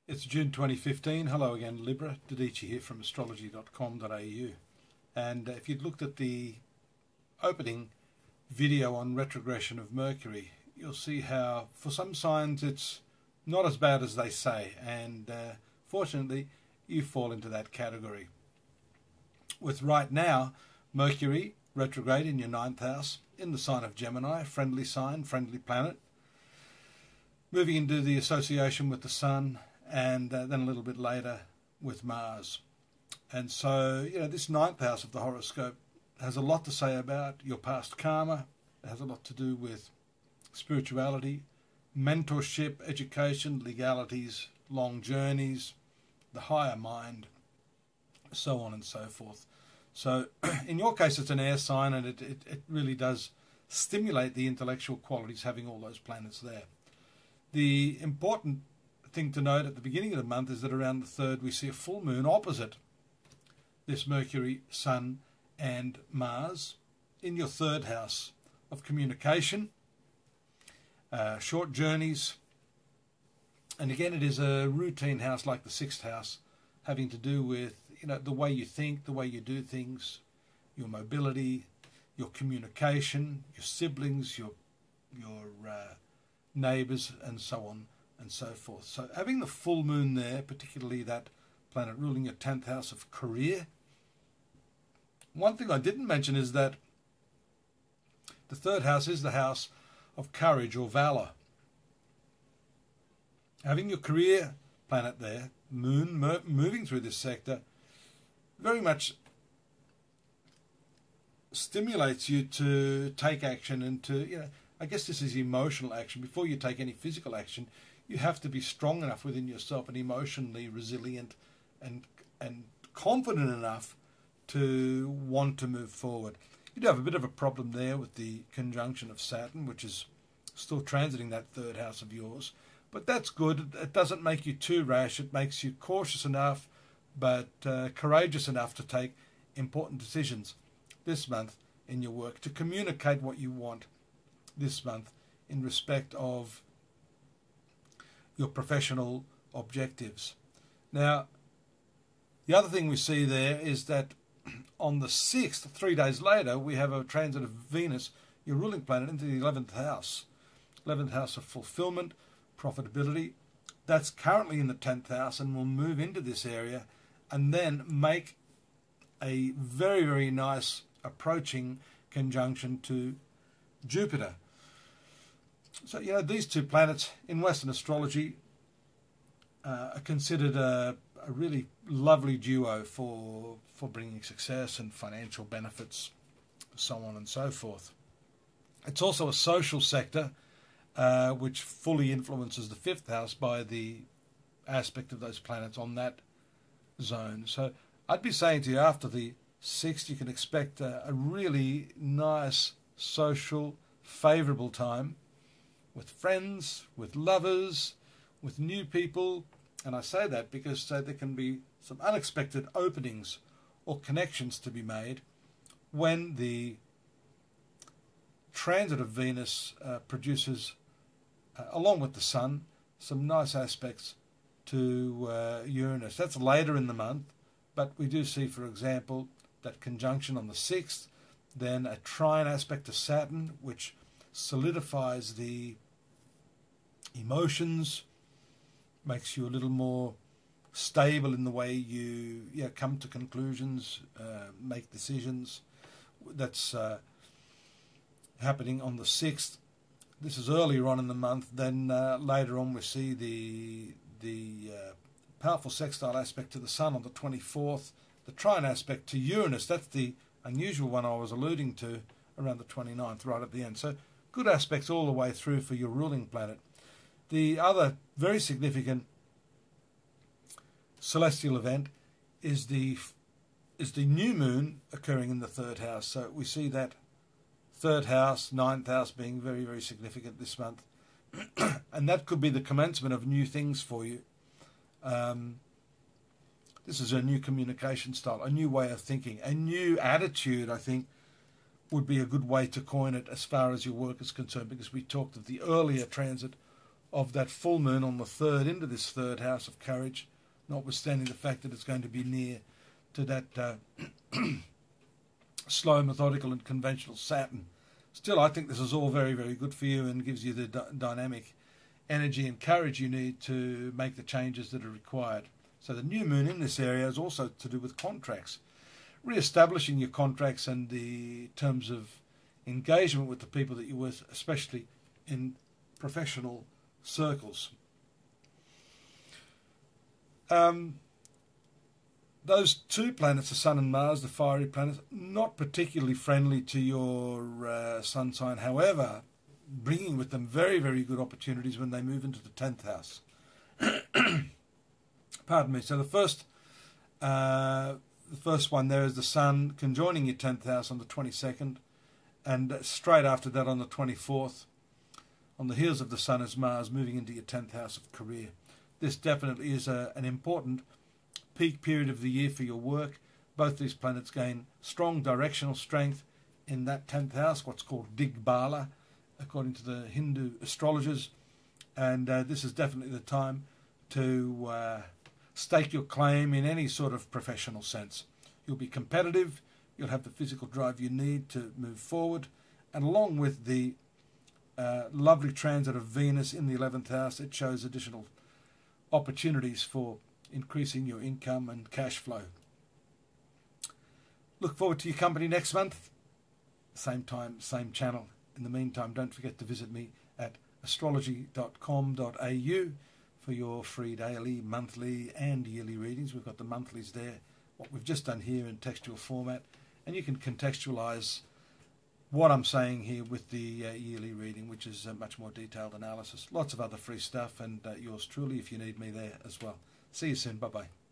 It's June 2015. Hello again, Libra. Dadhichi here from astrology.com.au. And if you'd looked at the opening video on retrogression of Mercury, you'll see how for some signs it's not as bad as they say. And fortunately, you fall into that category. With right now, Mercury retrograde in your 9th house in the sign of Gemini, friendly sign, friendly planet. Moving into the association with the Sun, and then a little bit later with Mars. And so, this 9th house of the horoscope has a lot to say about your past karma. It has a lot to do with spirituality, mentorship, education, legalities, long journeys, the higher mind, so on and so forth. So in your case, it's an air sign, and it really does stimulate the intellectual qualities having all those planets there. The important thing to note at the beginning of the month is that around the 3rd we see a full moon opposite this Mercury, Sun and Mars in your 3rd house of communication, short journeys, and again it is a routine house like the 6th house, having to do with the way you think, the way you do things, your mobility, your communication, your siblings, your neighbours, and so on and so forth. So having the full moon there, particularly that planet ruling your 10th house of career. One thing I didn't mention is that the 3rd house is the house of courage or valour. Having your career planet there, moon moving through this sector, very much stimulates you to take action and to, I guess this is emotional action. Before you take any physical action, you have to be strong enough within yourself and emotionally resilient and confident enough to want to move forward. You do have a bit of a problem there with the conjunction of Saturn, which is still transiting that 3rd house of yours. But that's good. It doesn't make you too rash. It makes you cautious enough, but courageous enough to take important decisions this month in your work, to communicate what you want this month in respect of your professional objectives. Now, the other thing we see there is that on the 6th, 3 days later, we have a transit of Venus, your ruling planet, into the 11th house. 11th house of fulfillment, profitability. That's currently in the 10th house and will move into this area and then make a very, very nice approaching conjunction to Jupiter. So, these two planets in Western astrology are considered a really lovely duo for bringing success and financial benefits, so on and so forth. It's also a social sector which fully influences the 5th house by the aspect of those planets on that zone. So I'd be saying to you, after the 6th, you can expect a really nice, social, favourable time with friends, with lovers, with new people. And I say that because there can be some unexpected openings or connections to be made when the transit of Venus produces, along with the Sun, some nice aspects to Uranus. That's later in the month, but we do see, for example, that conjunction on the 6th, then a trine aspect to Saturn, which solidifies the emotions, makes you a little more stable in the way you come to conclusions, make decisions. That's happening on the 6th. This is earlier on in the month. Then later on we see the powerful sextile aspect to the Sun on the 24th, the trine aspect to Uranus. That's the unusual one I was alluding to, around the 29th, right at the end. So good aspects all the way through for your ruling planet. The other very significant celestial event is the new moon occurring in the 3rd house. So we see that 3rd house, 9th house being very, very significant this month. And that could be the commencement of new things for you. This is a new communication style, a new way of thinking, a new attitude, I think, would be a good way to coin it as far as your work is concerned, because we talked of the earlier transit of that full moon on the 3rd into this 3rd house of courage, notwithstanding the fact that it's going to be near to that slow, methodical and conventional Saturn. Still, I think this is all very, very good for you and gives you the dynamic energy and courage you need to make the changes that are required. So the new moon in this area is also to do with contracts. Re-establishing your contracts and the terms of engagement with the people that you're with, especially in professional circles. Those two planets, the Sun and Mars, the fiery planets, not particularly friendly to your sun sign. However, bringing with them very, very good opportunities when they move into the 10th house. Pardon me. So the first one there is the Sun conjoining your 10th house on the 22nd, and straight after that on the 24th, on the heels of the Sun is Mars moving into your 10th house of career. This definitely is an important peak period of the year for your work. Both these planets gain strong directional strength in that 10th house, what's called Digbala, according to the Hindu astrologers. And this is definitely the time to stake your claim in any sort of professional sense. You'll be competitive, you'll have the physical drive you need to move forward, and along with the lovely transit of Venus in the 11th house, it shows additional opportunities for increasing your income and cash flow. Look forward to your company next month. Same time, same channel. In the meantime, don't forget to visit me at astrology.com.au for your free daily, monthly and yearly readings. We've got the monthlies there, what we've just done here in textual format, and you can contextualize what I'm saying here with the yearly reading, which is a much more detailed analysis. Lots of other free stuff, and yours truly if you need me there as well. See you soon. Bye-bye.